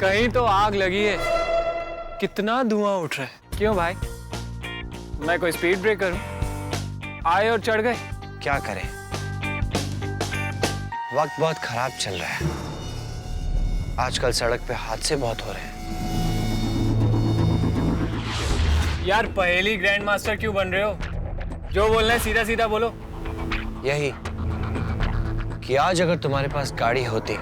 कहीं तो आग लगी है। कितना धुआं उठ रहा है। क्यों भाई, मैं कोई स्पीड ब्रेकर हूं? आए और चढ़ गए। क्या करें, वक्त बहुत खराब चल रहा है। आजकल सड़क पे हादसे बहुत हो रहे हैं। यार पहेली ग्रैंड मास्टर क्यों बन रहे हो? जो बोलना है सीधा सीधा बोलो। यही कि आज अगर तुम्हारे पास गाड़ी होती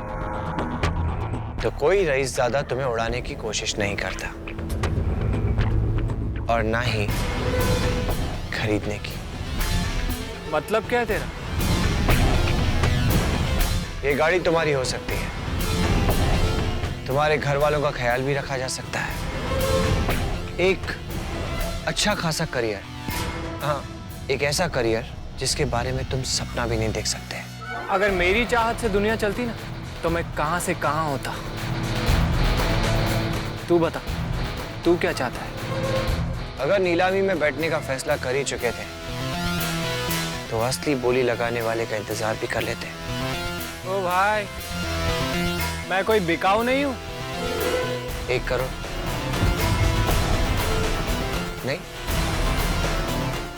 तो कोई रईसज़ादा तुम्हें उड़ाने की कोशिश नहीं करता, और ना ही खरीदने की। मतलब क्या है तेरा? ये गाड़ी तुम्हारी हो सकती है, तुम्हारे घर वालों का ख्याल भी रखा जा सकता है। एक अच्छा खासा करियर, हाँ, एक ऐसा करियर जिसके बारे में तुम सपना भी नहीं देख सकते। अगर मेरी चाहत से दुनिया चलती ना तो मैं कहां से कहां होता। तू बता, तू क्या चाहता है? अगर नीलामी में बैठने का फैसला कर ही चुके थे तो असली बोली लगाने वाले का इंतजार भी कर लेते। ओ भाई, मैं कोई बिकाऊ नहीं हूं। 1 करोड़ नहीं,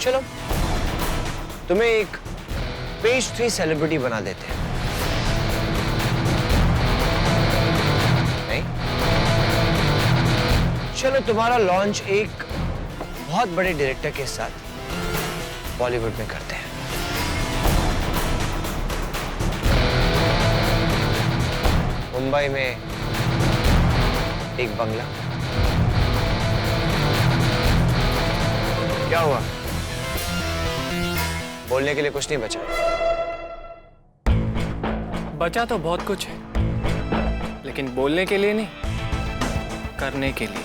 चलो तुम्हें एक पेज 3 सेलिब्रिटी बना देते हैं। नहीं, चलो तुम्हारा लॉन्च एक बहुत बड़े डायरेक्टर के साथ बॉलीवुड में करते हैं। मुंबई में एक बंगला। क्या हुआ, बोलने के लिए कुछ नहीं बचा? बचा तो बहुत कुछ है, लेकिन बोलने के लिए नहीं, करने के लिए।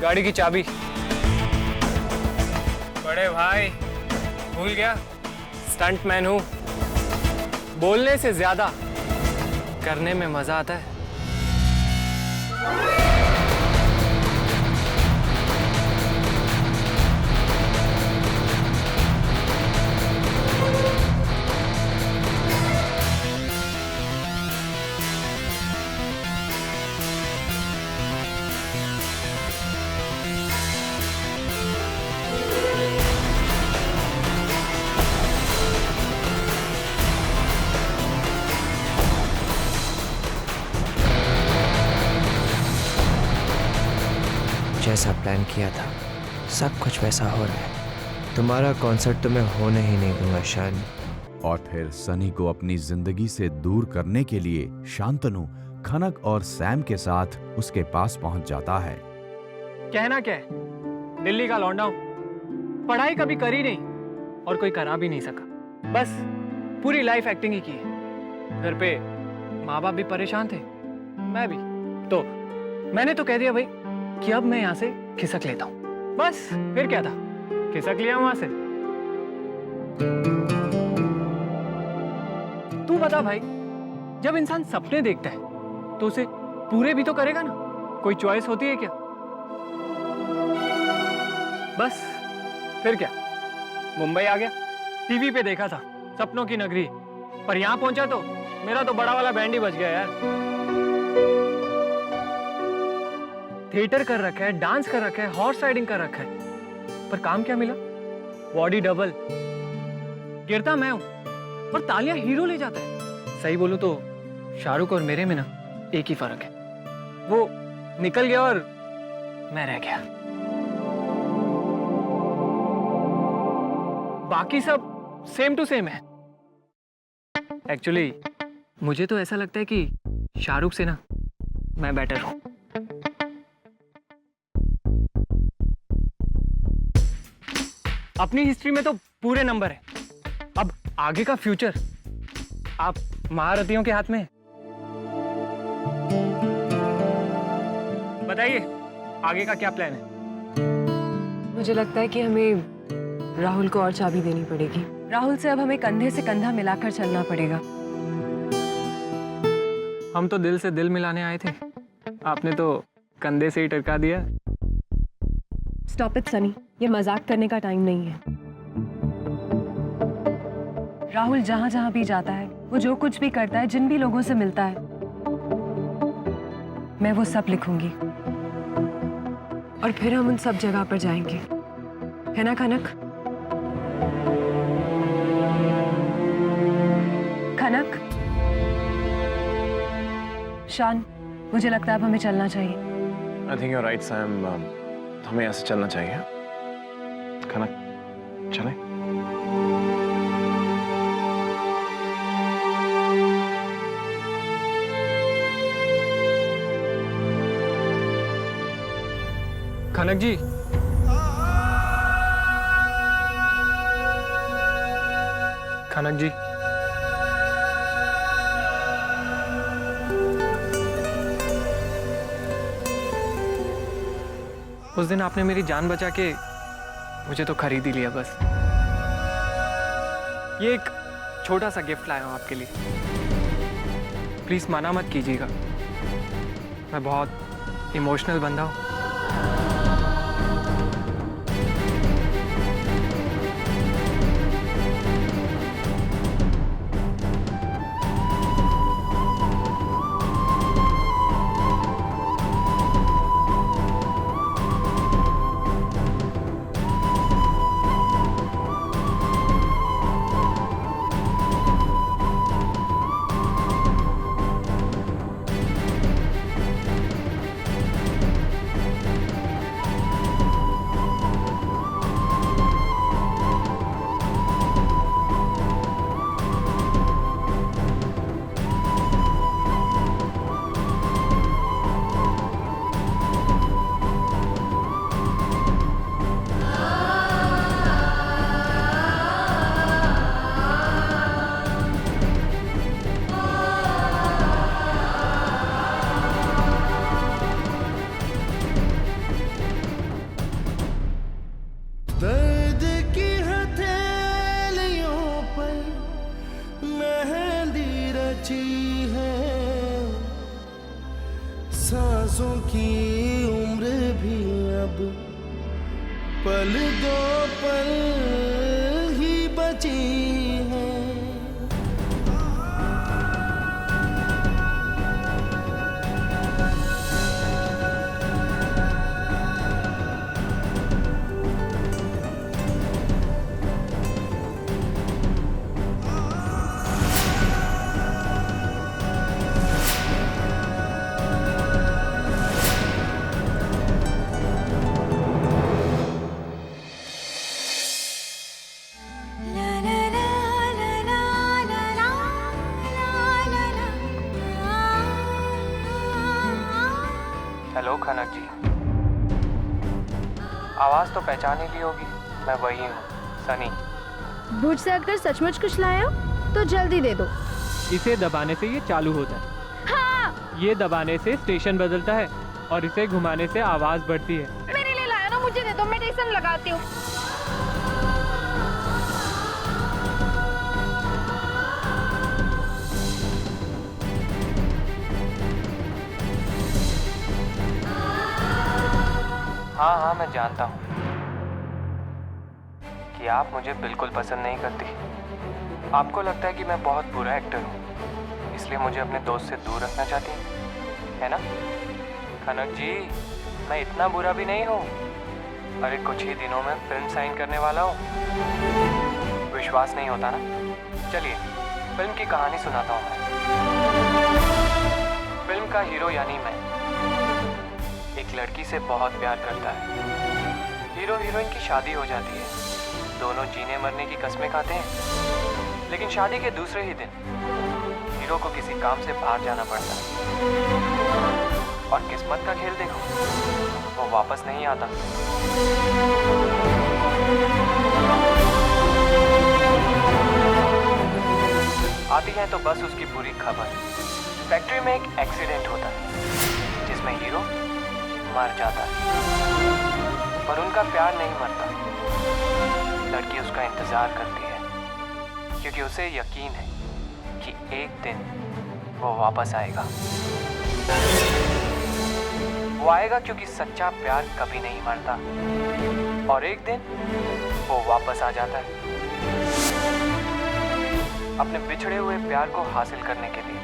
गाड़ी की चाबी। बड़े भाई, भूल गया? स्टंटमैन हूं। बोलने से ज्यादा करने में मजा आता है। जैसा प्लान किया था सब कुछ वैसा हो रहा है। तुम्हारा कॉन्सर्ट तो मैं होने ही नहीं दूंगा शान। और फिर सनी को अपनी जिंदगी से दूर करने के लिए शांतनु खनक और सैम के साथ उसके पास पहुंच जाता है। कहना क्या है, दिल्ली का लौंडा हूं, पढ़ाई कभी करी नहीं और कोई करा भी नहीं सका। बस पूरी लाइफ एक्टिंग ही की है। घर पे माँ बाप भी परेशान थे, मैं भी। तो मैंने तो कह दिया भाई कि अब मैं यहाँ से खिसक लेता हूँ। बस फिर क्या था, खिसक लिया वहां से। तू बता भाई, जब इंसान सपने देखता है तो उसे पूरे भी तो करेगा ना। कोई चॉइस होती है क्या? बस फिर क्या, मुंबई आ गया। टीवी पे देखा था सपनों की नगरी, पर यहां पहुंचा तो मेरा तो बड़ा वाला बैंड ही बज गया यार। थिएटर कर रखा है, डांस कर रखा है, हॉर्स राइडिंग कर रखा है, पर काम क्या मिला? बॉडी डबल, गिरता मैं हूं और तालियां हीरो ले जाता है। सही बोलूं तो शाहरुख और मेरे में ना एक ही फर्क है, वो निकल गया और मैं रह गया। बाकी सब सेम टू सेम है। एक्चुअली मुझे तो ऐसा लगता है कि शाहरुख से ना मैं बेटर हूं। अपनी हिस्ट्री में तो पूरे नंबर है, अब आगे का फ्यूचर आप महारथियों के हाथ में है। बताइए आगे का क्या प्लान है? मुझे लगता है कि हमें राहुल को और चाबी देनी पड़ेगी। राहुल से अब हमें कंधे से कंधा मिलाकर चलना पड़ेगा। हम तो दिल से दिल मिलाने आए थे, आपने तो कंधे से ही टरका दिया। स्टॉप इट सनी, ये मजाक करने का टाइम नहीं है। राहुल जहाँ जहाँ भी जाता है, वो जो कुछ भी करता है, जिन भी लोगों से मिलता है, मैं वो सब लिखूंगी और फिर हम उन सब जगह पर जाएंगे, है ना कनक? कनक, शान, मुझे लगता है अब हमें चलना चाहिए। I think you're right, Sam. हमें ऐसे चलना चाहिए। कनक, चलें? कनक जी, कनक जी, उस दिन आपने मेरी जान बचा के मुझे तो खरीद ही लिया बस। ये एक छोटा सा गिफ्ट लाया हूं आपके लिए, प्लीज मना मत कीजिएगा। मैं बहुत इमोशनल बंदा हूं। दर्द की हथेलियों पर मेहंदी रची है, सांसों की उम्र भी अब पल दो पल ही बची है। हेलो कनक जी, आवाज तो पहचान ही ली होगी, मैं वही हूँ, सनी। भुज से अगर सचमुच कुछ लाए हो तो जल्दी दे दो। इसे दबाने से ये चालू होता है। हाँ, ये दबाने से स्टेशन बदलता है और इसे घुमाने से आवाज बढ़ती है। मेरे लिए लाया ना, मुझे दे दो, मैं स्टेशन लगाती हूँ। हाँ हाँ, मैं जानता हूँ कि आप मुझे बिल्कुल पसंद नहीं करती। आपको लगता है कि मैं बहुत बुरा एक्टर हूँ, इसलिए मुझे अपने दोस्त से दूर रखना चाहती हैं, है ना? कनक जी, मैं इतना बुरा भी नहीं हूँ। अरे कुछ ही दिनों में फिल्म साइन करने वाला हूँ। विश्वास नहीं होता ना? चलिए फिल्म की कहानी सुनाता हूँ मैं। फिल्म का हीरो यानी मैं एक लड़की से बहुत प्यार करता है। हीरो हीरोइन की शादी हो जाती है, दोनों जीने मरने की कस्में खाते हैं, लेकिन शादी के दूसरे ही दिन हीरो को किसी काम से बाहर जाना पड़ता है और किस्मत का खेल देखो, वो वापस नहीं आता। आती है तो बस उसकी बुरी खबर। फैक्ट्री में एक एक्सीडेंट होता है जिसमें हीरो मर जाता है, पर उनका प्यार नहीं मरता। लड़की उसका इंतजार करती है क्योंकि उसे यकीन है कि एक दिन वो वापस आएगा। वो आएगा क्योंकि सच्चा प्यार कभी नहीं मरता, और एक दिन वो वापस आ जाता है। अपने बिछड़े हुए प्यार को हासिल करने के लिए।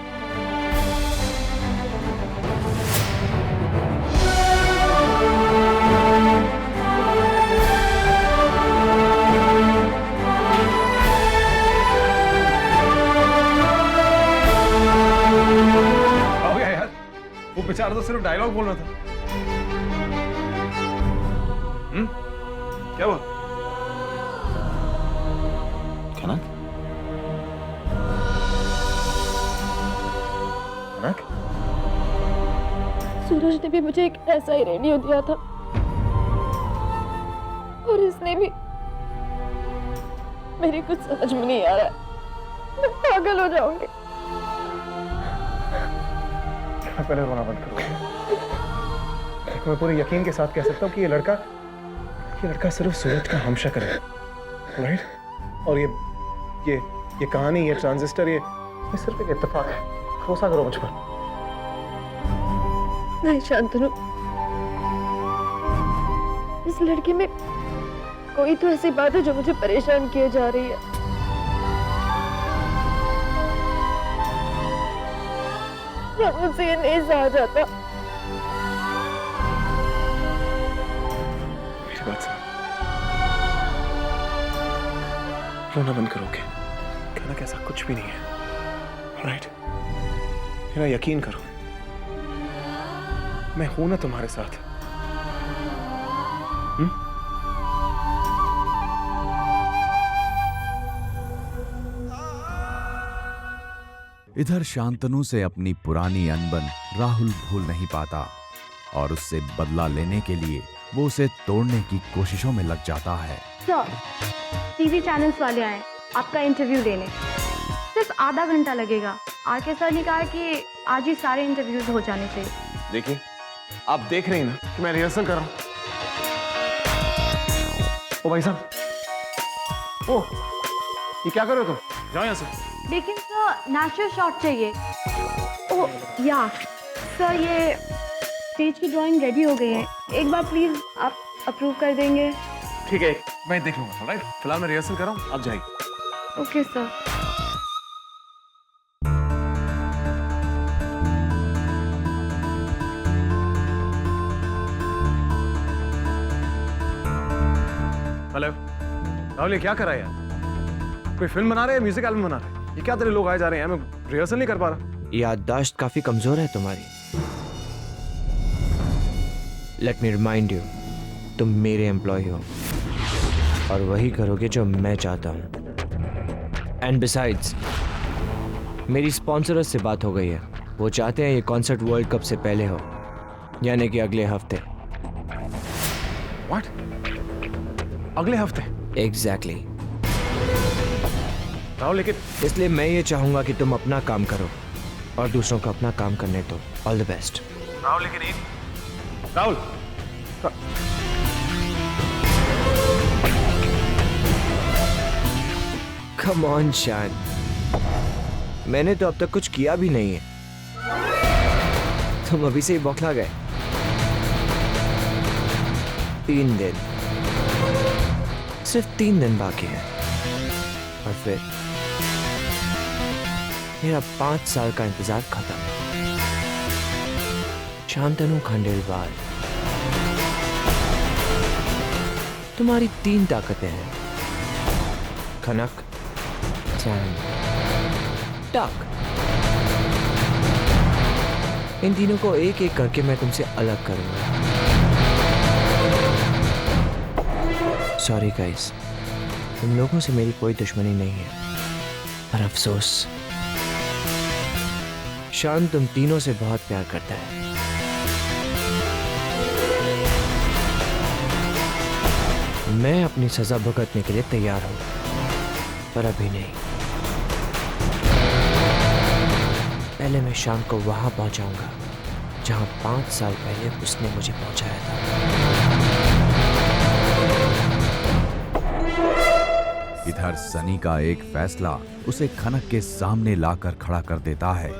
हो गया यार, वो बेचारा तो सिर्फ डायलॉग बोल रहा था। क्या हुआ? कनक? कनक? सूरज ने भी मुझे एक ऐसा ही रेडियो दिया था और इसने भी। मेरी कुछ समझ में नहीं आ रहा है, मैं पागल हो जाऊंगी। पहले रोना बंद करो। देखो, मैं पूरे यकीन के साथ कह सकता हूँ कि ये लड़का सिर्फ सूरज का हमशक्ल है, राइट? और ये कहानी, ये ट्रांजिस्टर, ये सिर्फ एक इत्तेफाक है। भरोसा करो मुझ पर। नहीं शांतनु, इस लड़के में कोई तो ऐसी बात है जो मुझे परेशान किए जा रही है। मुझसे ये नहीं सहा जाता। मेरी बात सुनो, रोना बंद करोगे? कहना कि ऐसा कुछ भी नहीं है, राइट? मेरा यकीन करो, मैं हूं ना तुम्हारे साथ। इधर शांतनु से अपनी पुरानी अनबन राहुल भूल नहीं पाता और उससे बदला लेने के लिए वो उसे तोड़ने की कोशिशों में लग जाता है। सर, टीवी चैनल्स वाले आए आपका इंटरव्यू लेने। सिर्फ आधा घंटा लगेगा। आरके सर ने कहा कि आज ही सारे इंटरव्यूज हो जाने चाहिए। देखिए, आप देख रहे हैं ना कि मैं रिहर्सल कर रहा हूं। ओ भाई साहब, ओ ये क्या कर रहे हो तुम? जाओ यहाँ से। लेकिन सर, नेचुरल शॉट चाहिए। ओह या सर, ये स्टेज की ड्राइंग रेडी हो गई है, एक बार प्लीज आप अप्रूव कर देंगे? ठीक है, मैं देख लूंगा, राइट? फिलहाल मैं रिहर्सल कर रहा हूँ, आप जाइए। Okay sir. हेलो राहुल, ये क्या कर रहा है यार? कोई फिल्म बना रहे हैं, म्यूजिक एल्बम बना रहे हैं? ये क्या तेरे लोग आए जा रहे हैं? मैं रिहर्सल नहीं कर पा रहा। याददाश्त काफी कमजोर है तुम्हारी। लेट मी रिमाइंड यू, तुम मेरे एम्प्लॉय हो और वही करोगे जो मैं चाहता हूं। एंड बिसाइड्स, मेरी स्पॉन्सरर्स से बात हो गई है। वो चाहते हैं ये कॉन्सर्ट वर्ल्ड कप से पहले हो, यानी कि अगले हफ्ते। व्हाट? अगले हफ्ते? एग्जैक्टली। राहुल, लेकिन इसलिए मैं ये चाहूंगा कि तुम अपना काम करो और दूसरों को अपना काम करने दो। All the best. राहुल, लेकिन राहुल, कम ऑन शान, मैंने तो अब तक कुछ किया भी नहीं है, तुम अभी से ही बौखला गए। 3 दिन, सिर्फ 3 दिन बाकी है और फिर मेरा 5 साल का इंतजार खत्म। शांतनु खंडेलवाल, तुम्हारी 3 ताकतें हैं, खनक, सैम, टक। इन तीनों को एक एक करके मैं तुमसे अलग करूंगा। सॉरी गाइस, तुम लोगों से मेरी कोई दुश्मनी नहीं है, पर अफसोस शान तुम तीनों से बहुत प्यार करता है। मैं अपनी सजा भुगतने के लिए तैयार हूं, पर अभी नहीं। पहले मैं शान को वहां पहुंचाऊंगा जहां 5 साल पहले उसने मुझे पहुंचाया था। इधर सनी का एक फैसला उसे खनक के सामने लाकर खड़ा कर देता है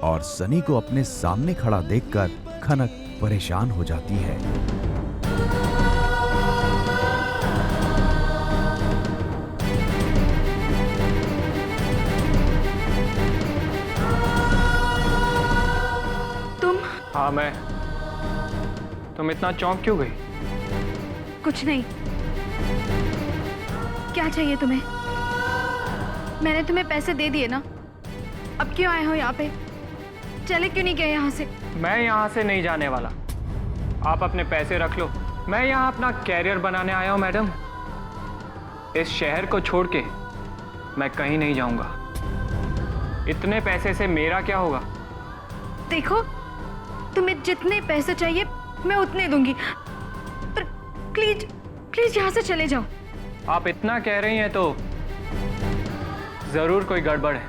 और सनी को अपने सामने खड़ा देखकर खनक परेशान हो जाती है। हाँ मैं। तुम इतना चौंक क्यों गई? कुछ नहीं। क्या चाहिए तुम्हें? मैंने तुम्हें पैसे दे दिए ना, अब क्यों आए हो यहाँ पे? चले क्यों नहीं गए यहाँ से? मैं यहाँ से नहीं जाने वाला। आप अपने पैसे रख लो। मैं यहाँ अपना कैरियर बनाने आया हूँ मैडम। इस शहर को छोड़ के मैं कहीं नहीं जाऊंगा। इतने पैसे से मेरा क्या होगा? देखो, तुम्हें जितने पैसे चाहिए मैं उतने दूंगी, पर प्लीज प्लीज यहाँ से चले जाओ। आप इतना कह रही हैं तो जरूर कोई गड़बड़ है।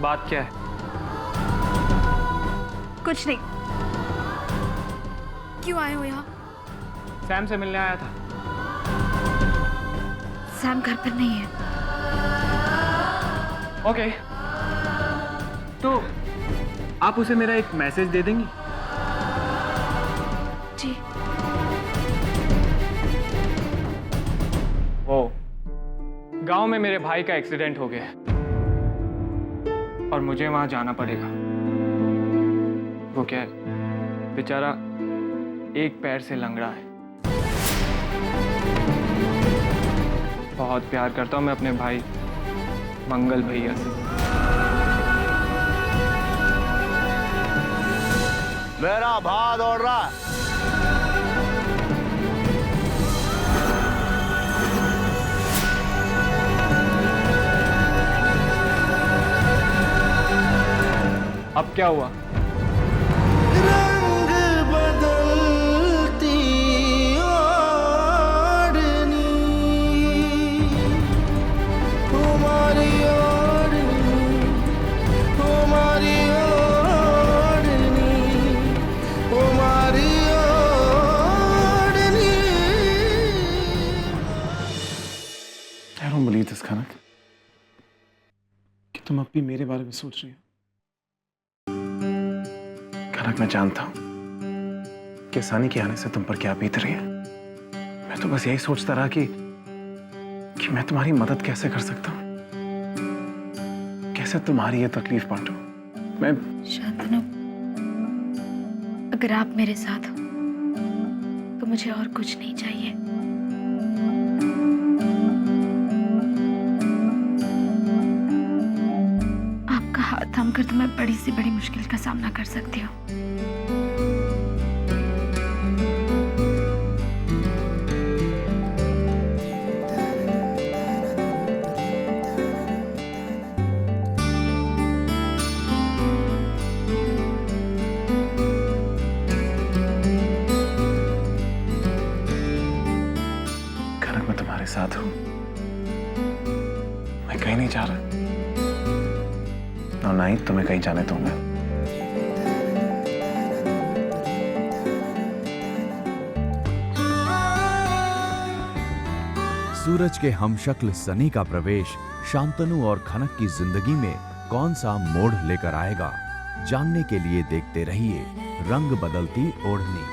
बात क्या है? कुछ नहीं। क्यों आए हो यहाँ? सैम से मिलने आया था। सैम घर पर नहीं है। ओके, तो आप उसे मेरा एक मैसेज दे देंगी? जी। वो गांव में मेरे भाई का एक्सीडेंट हो गया है और मुझे वहां जाना पड़ेगा। वो क्या है, बेचारा एक पैर से लंगड़ा है। बहुत प्यार करता हूं मैं अपने भाई मंगल भैया से। मेरा भाव दौड़ रहा है। अब क्या हुआ? रंग बदलती ओढ़नी, हमारी ओढ़नी, हमारी ओढ़नी, हमारी ओढ़नी। I don't believe this, कनक, कि तुम अब भी मेरे बारे में सोच रही हो। कनक, मैं जानता हूं कि सानी के आने से तुम पर क्या बीत रही है। मैं तो बस यही सोचता रहा कि मैं तुम्हारी मदद कैसे कर सकता हूं, कैसे तुम्हारी ये तकलीफ बांटूं। मैं शांतनु, अगर आप मेरे साथ हो तो मुझे और कुछ नहीं चाहिए। आपका हाथ थामकर तो मैं बड़ी से बड़ी मुश्किल का सामना कर सकती हूँ। कनक, मैं तुम्हारे साथ हूं। मैं कहीं नहीं जा रहा और ना ही तुम्हें कहीं जाने दूंगा। सूरज के हमशक्ल सनी का प्रवेश शांतनु और खनक की जिंदगी में कौन सा मोड़ लेकर आएगा, जानने के लिए देखते रहिए रंग बदलती ओढ़नी।